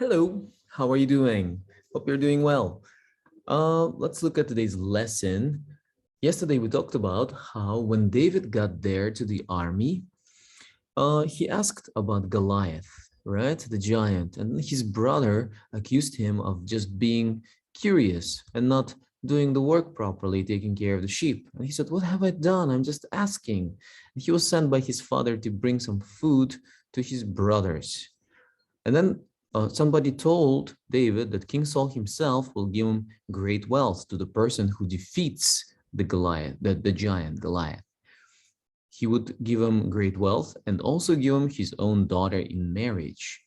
Hello, how are you doing? Hope you're doing well. Let's look at today's lesson. Yesterday we talked about how when David got there to the army, he asked about Goliath, right? The giant, and his brother accused him of just being curious and not doing the work properly, taking care of the sheep. And he said, "What have I done? I'm just asking." And he was sent by his father to bring some food to his brothers. And then somebody told David that King Saul himself will give him great wealth to the person who defeats the Goliath, the giant Goliath. He would give him great wealth and also give him his own daughter in marriage.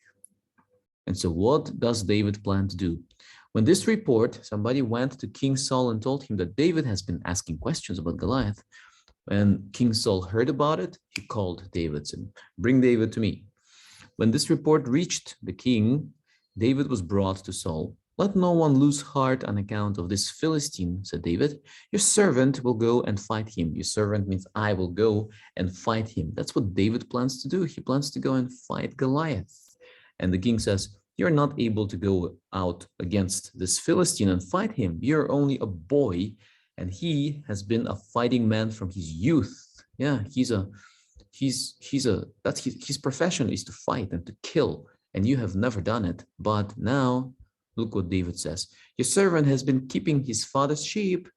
And so what does David plan to do? When this report, somebody went to King Saul and told him that David has been asking questions about Goliath. When King Saul heard about it, he called David and said, "Bring David to me." When this report reached the king, David was brought to Saul. "Let no one lose heart on account of this Philistine," said David. "Your servant will go and fight him." Your servant means I will go and fight him. That's what David plans to do. He plans to go and fight Goliath. And the king says, "You're not able to go out against this Philistine and fight him. You're only a boy, and he has been a fighting man from his youth." Yeah, that's his profession is to fight and to kill, and you have never done it. But now look what David says: "Your servant has been keeping his father's sheep.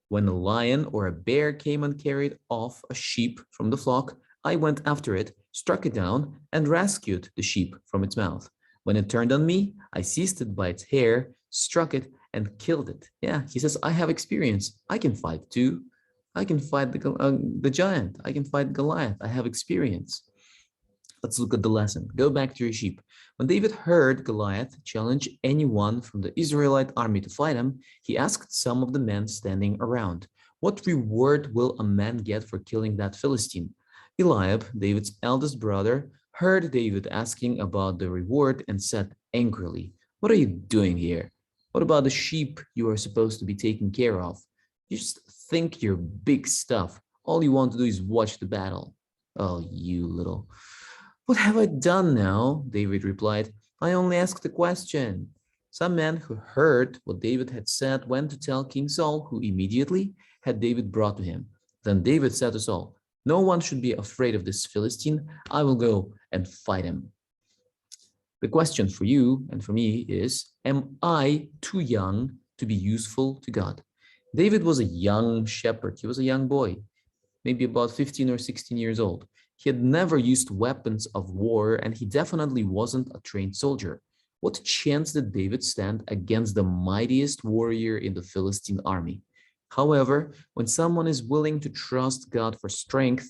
When a lion or a bear came and carried off a sheep from the flock, I went after it, struck it down, and rescued the sheep from its mouth. When it turned on me, I seized it by its hair, struck it, and killed it." Yeah, he says, "I have experience. I can fight too. I can fight the giant. I can fight Goliath. I have experience." Let's look at the lesson. Go back to your sheep. When David heard Goliath challenge anyone from the Israelite army to fight him, he asked some of the men standing around, "What reward will a man get for killing that Philistine?" Eliab, David's eldest brother, heard David asking about the reward and said angrily, "What are you doing here? What about the sheep you are supposed to be taking care of? You just think you're big stuff. All you want to do is watch the battle." "Oh, you little..." "What have I done now?" David replied. "I only asked a question." Some men who heard what David had said went to tell King Saul, who immediately had David brought to him. Then David said to Saul, "No one should be afraid of this Philistine. I will go and fight him." The question for you and for me is, am I too young to be useful to God? David was a young shepherd. He was a young boy, maybe about 15 or 16 years old. He had never used weapons of war, and he definitely wasn't a trained soldier. What chance did David stand against the mightiest warrior in the Philistine army? However, when someone is willing to trust God for strength,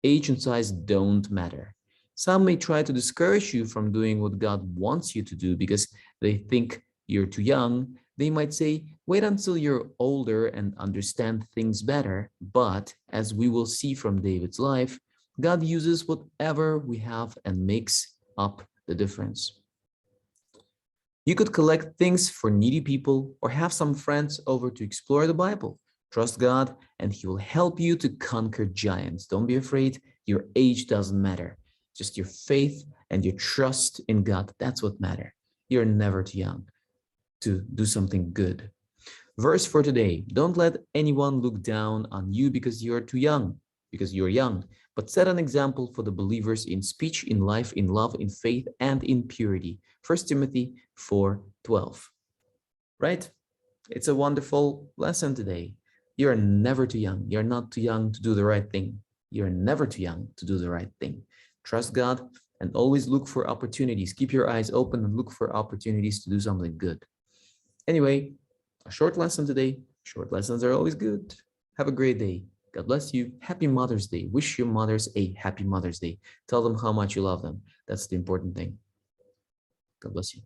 age and size don't matter. Some may try to discourage you from doing what God wants you to do because they think you're too young. They might say, "Wait until you're older and understand things better." But as we will see from David's life, God uses whatever we have and makes up the difference. You could collect things for needy people or have some friends over to explore the Bible. Trust God and He will help you to conquer giants. Don't be afraid. Your age doesn't matter. Just your faith and your trust in God. That's what matters. You're never too young to do something good. Verse for today: "Don't let anyone look down on you because you're too young, because you're young, but set an example for the believers in speech, in life, in love, in faith, and in purity." 1 Timothy 4:12. Right? It's a wonderful lesson today. You're never too young. You're not too young to do the right thing. You're never too young to do the right thing. Trust God and always look for opportunities. Keep your eyes open and look for opportunities to do something good. Anyway, a short lesson today. Short lessons are always good. Have a great day. God bless you. Happy Mother's Day. Wish your mothers a happy Mother's Day. Tell them how much you love them. That's the important thing. God bless you.